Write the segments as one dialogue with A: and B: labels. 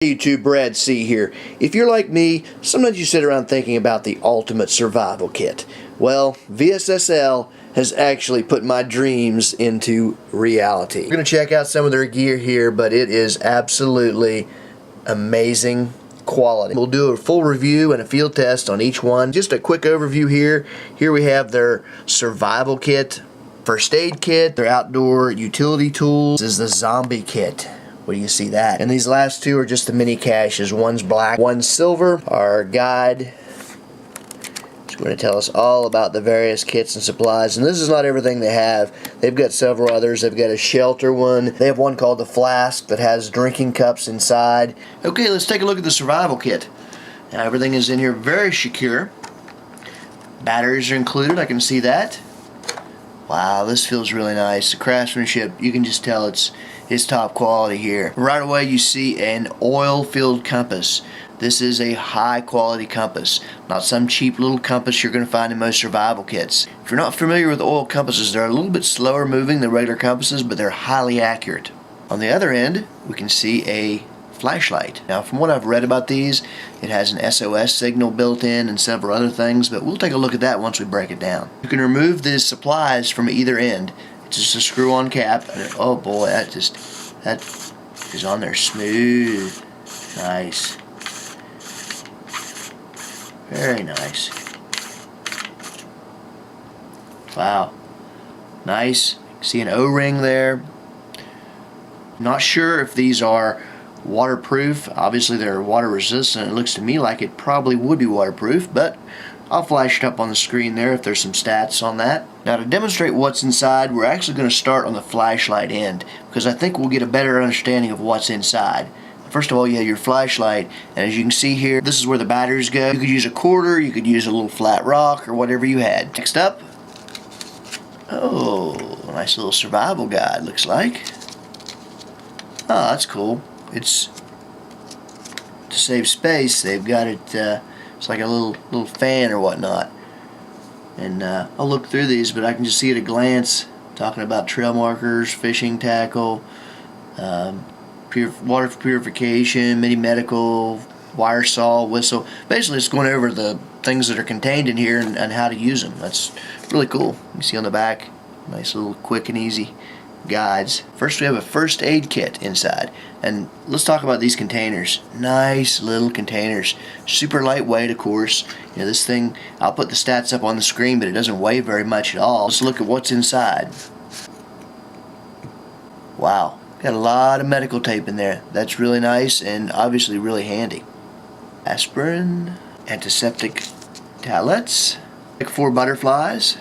A: YouTube, Brad C here. If you're like me, sometimes you sit around thinking about the ultimate survival kit. Well, VSSL has actually put my dreams into reality. We're going to check out some of their gear here, but it is absolutely amazing quality. We'll do a full review and a field test on each one. Just a quick overview here. Here we have their survival kit, first aid kit, their outdoor utility tools. This is the zombie kit. Well, you see that. And these last two are just the mini caches. One's black, one's silver. Our guide is going to tell us all about the various kits and supplies. And this is not everything they have. They've got several others. They've got a shelter one. They have one called the Flask that has drinking cups inside. Okay, let's take a look at the survival kit. Now, everything is in here very secure. Batteries are included. I can see that. Wow, this feels really nice. The craftsmanship, you can just tell it's top quality here. Right away you see an oil-filled compass. This is a high quality compass, not some cheap little compass you're going to find in most survival kits. If you're not familiar with oil compasses, they're a little bit slower moving than regular compasses, but they're highly accurate. On the other end, we can see a flashlight. Now, from what I've read about these, it has an SOS signal built in and several other things, but we'll take a look at that once we break it down. You can remove the supplies from either end. It's just a screw-on cap. Oh boy, that is on there smooth. Nice. Very nice. Wow. Nice. See an O-ring there. Not sure if these are waterproof. Obviously they're water resistant. It looks to me like it probably would be waterproof, but I'll flash it up on the screen there if there's some stats on that. Now, to demonstrate what's inside, we're actually going to start on the flashlight end, because I think we'll get a better understanding of what's inside. First of all, you have your flashlight, and as you can see here, this is where the batteries go. You could use a quarter, you could use a little flat rock, or whatever you had. Next up, oh, a nice little survival guide, looks like. Oh, that's cool. It's to save space. They've got it. It's like a little fan or whatnot. And I'll look through these, but I can just see at a glance, talking about trail markers, fishing tackle, water purification, mini medical, wire saw, whistle. Basically, it's going over the things that are contained in here and how to use them. That's really cool. You see on the back, nice little quick and easy guides. First, we have a first aid kit inside, and let's talk about these containers. Nice little containers, super lightweight, of course. You know, this thing, I'll put the stats up on the screen, but it doesn't weigh very much at all. Let's look at what's inside. Wow, got a lot of medical tape in there. That's really nice and obviously really handy. Aspirin, antiseptic towelettes, 4 butterflies,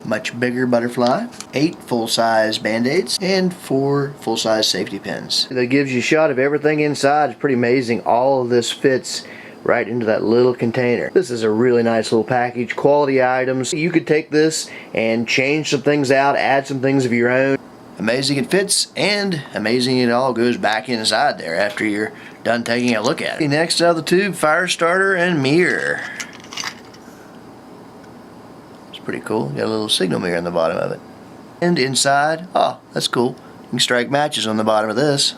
A: much bigger butterfly, 8 full-size band-aids, and 4 full-size safety pins. That gives you a shot of everything inside. It's pretty amazing. All of this fits right into that little container. This is a really nice little package, quality items. You could take this and change some things out, add some things of your own. Amazing it fits, and amazing it all goes back inside there after you're done taking a look at it. Next out of the tube, fire starter and mirror. Pretty cool. Got a little signal mirror on the bottom of it. And inside, oh, that's cool. You can strike matches on the bottom of this.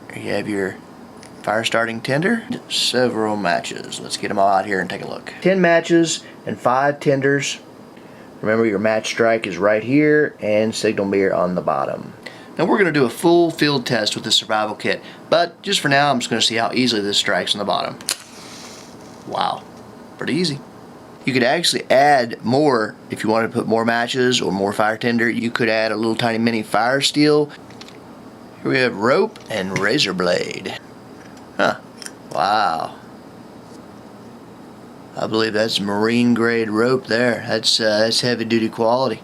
A: There you have your fire starting tinder. Several matches. Let's get them all out here and take a look. 10 matches and 5 tinders. Remember, your match strike is right here and signal mirror on the bottom. Now we're going to do a full field test with the survival kit, but just for now I'm just going to see how easily this strikes on the bottom. Wow, pretty easy. You could actually add more if you wanted to put more matches or more fire tinder. You could add a little tiny mini fire steel. Here we have rope and razor blade. Huh. Wow. I believe that's marine grade rope there. That's heavy duty quality.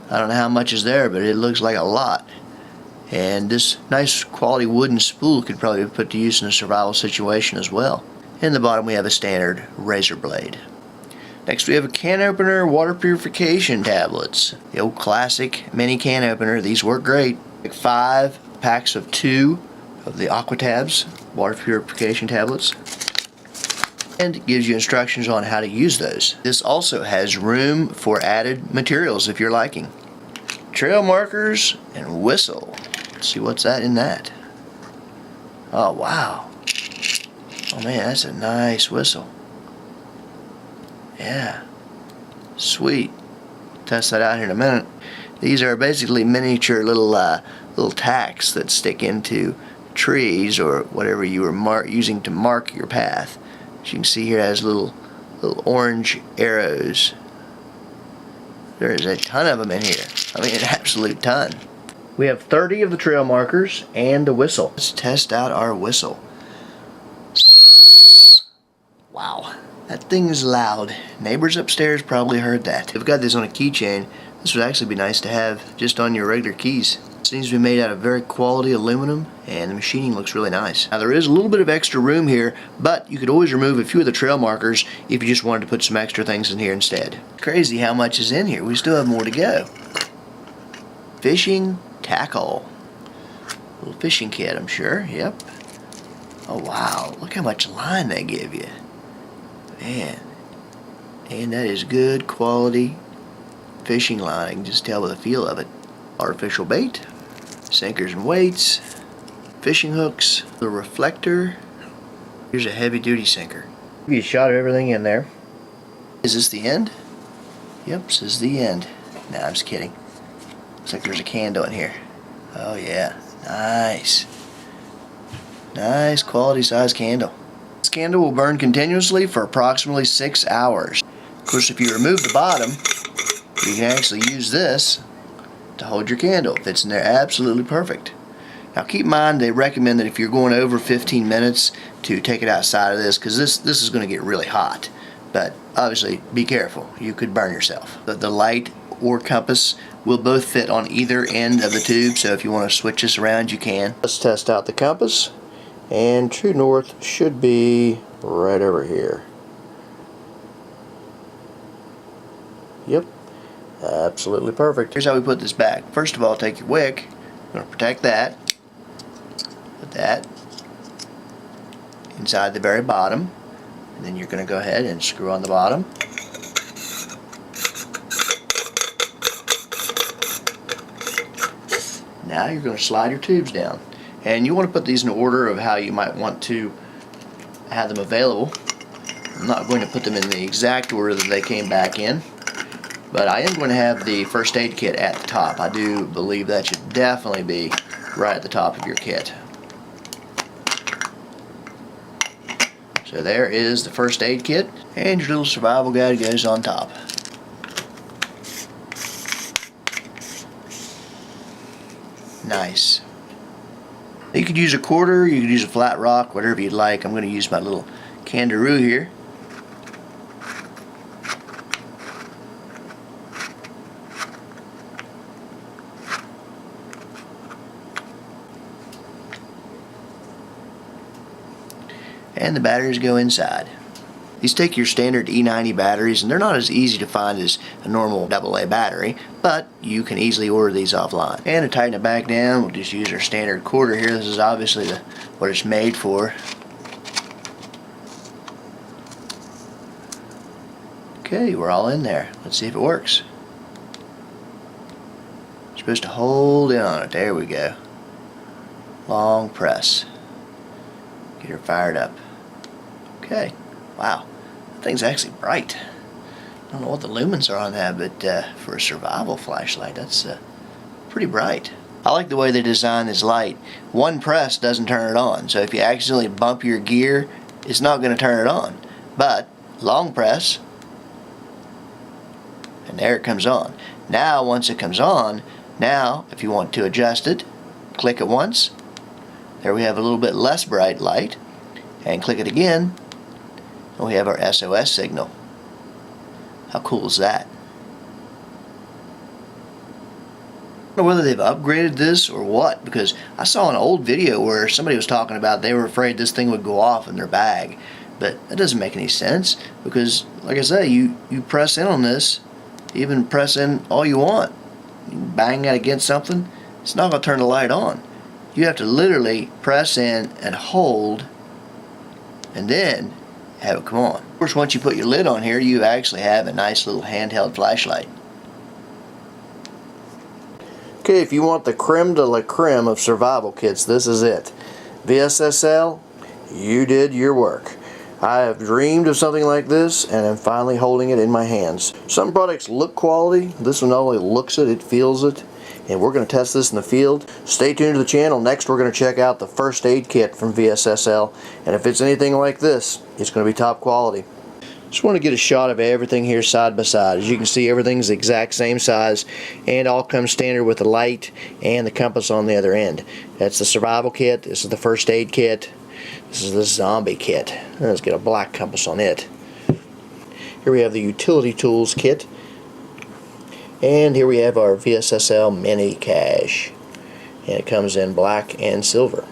A: I don't know how much is there, but it looks like a lot. And this nice quality wooden spool could probably be put to use in a survival situation as well. In the bottom we have a standard razor blade. Next we have a can opener, water purification tablets. The old classic mini can opener. These work great. 5 packs of 2 of the Aqua Tabs water purification tablets. And it gives you instructions on how to use those. This also has room for added materials if you're liking. trail markers, and whistle. Let's see what's that in that. Oh, wow. Oh, man, that's a nice whistle. Yeah. Sweet. Test that out here in a minute. These are basically miniature little tacks that stick into trees or whatever you were using to mark your path. As you can see here, it has little orange arrows. There's a ton of them in here. I mean, an absolute ton. We have 30 of the trail markers and a whistle. Let's test out our whistle. Wow, that thing is loud. Neighbors upstairs probably heard that. We've got this on a keychain. This would actually be nice to have just on your regular keys. It seems to be made out of very quality aluminum, and the machining looks really nice. Now, there is a little bit of extra room here, but you could always remove a few of the trail markers if you just wanted to put some extra things in here instead. Crazy how much is in here. We still have more to go. Fishing tackle. Little fishing kit, I'm sure. Yep. Oh, wow. Look how much line they give you. Man. And that is good quality fishing line. I can just tell by the feel of it. Artificial bait, sinkers and weights, fishing hooks, the reflector. Here's a heavy duty sinker. Give you a shot of everything in there. Is this the end? Yep, this is the end. Nah, I'm just kidding. Looks like there's a candle in here. Oh yeah, nice. Nice quality size candle. This candle will burn continuously for approximately 6 hours. Of course, if you remove the bottom, you can actually use this to hold your candle. It fits in there absolutely perfect. Now keep in mind, they recommend that if you're going over 15 minutes to take it outside of this, because this is going to get really hot. But obviously be careful, you could burn yourself. The light or compass will both fit on either end of the tube, so if you want to switch this around you can. Let's test out the compass, and true north should be right over here. Yep. Absolutely perfect. Here's how we put this back. First of all, take your wick. You're going to protect that. Put that inside the very bottom. And then you're going to go ahead and screw on the bottom. Now you're going to slide your tubes down. And you want to put these in order of how you might want to have them available. I'm not going to put them in the exact order that they came back in. But I am going to have the first aid kit at the top. I do believe that should definitely be right at the top of your kit. So there is the first aid kit, and your little survival guide goes on top. Nice. You could use a quarter, you could use a flat rock, whatever you'd like. I'm going to use my little kangaroo here. And the batteries go inside. These take your standard E90 batteries, and they're not as easy to find as a normal AA battery, but you can easily order these offline. And to tighten it back down, we'll just use our standard quarter here. This is obviously what it's made for. Okay, we're all in there. Let's see if it works. You're supposed to hold in on it. There we go. Long press. Get her fired up. Okay. Wow. That thing's actually bright. I don't know what the lumens are on that, but for a survival flashlight, that's pretty bright. I like the way they designed this light. One press doesn't turn it on, so if you accidentally bump your gear, it's not going to turn it on. But long press, and there it comes on. Now, once it comes on, now if you want to adjust it, click it once. There we have a little bit less bright light, and click it again, and we have our SOS signal. How cool is that? I don't know whether they've upgraded this or what, because I saw an old video where somebody was talking about they were afraid this thing would go off in their bag, but that doesn't make any sense, because like I say, you press in on this, even press in all you want, you bang it against something, it's not going to turn the light on. You have to literally press in and hold and then have it come on. Of course, once you put your lid on here, you actually have a nice little handheld flashlight. Okay, if you want the creme de la creme of survival kits, this is it. VSSL, you did your work. I have dreamed of something like this, and I'm finally holding it in my hands. Some products look quality. This one not only looks it, it feels it. And we're going to test this in the field. Stay tuned to the channel. Next, we're going to check out the First Aid Kit from VSSL. And if it's anything like this, it's going to be top quality. Just want to get a shot of everything here side by side. As you can see, everything's the exact same size and all comes standard with the light and the compass on the other end. That's the Survival Kit. This is the First Aid Kit. This is the Zombie Kit. Let's get a black compass on it. Here we have the Utility Tools Kit. And here we have our VSSL Mini Cache. And it comes in black and silver.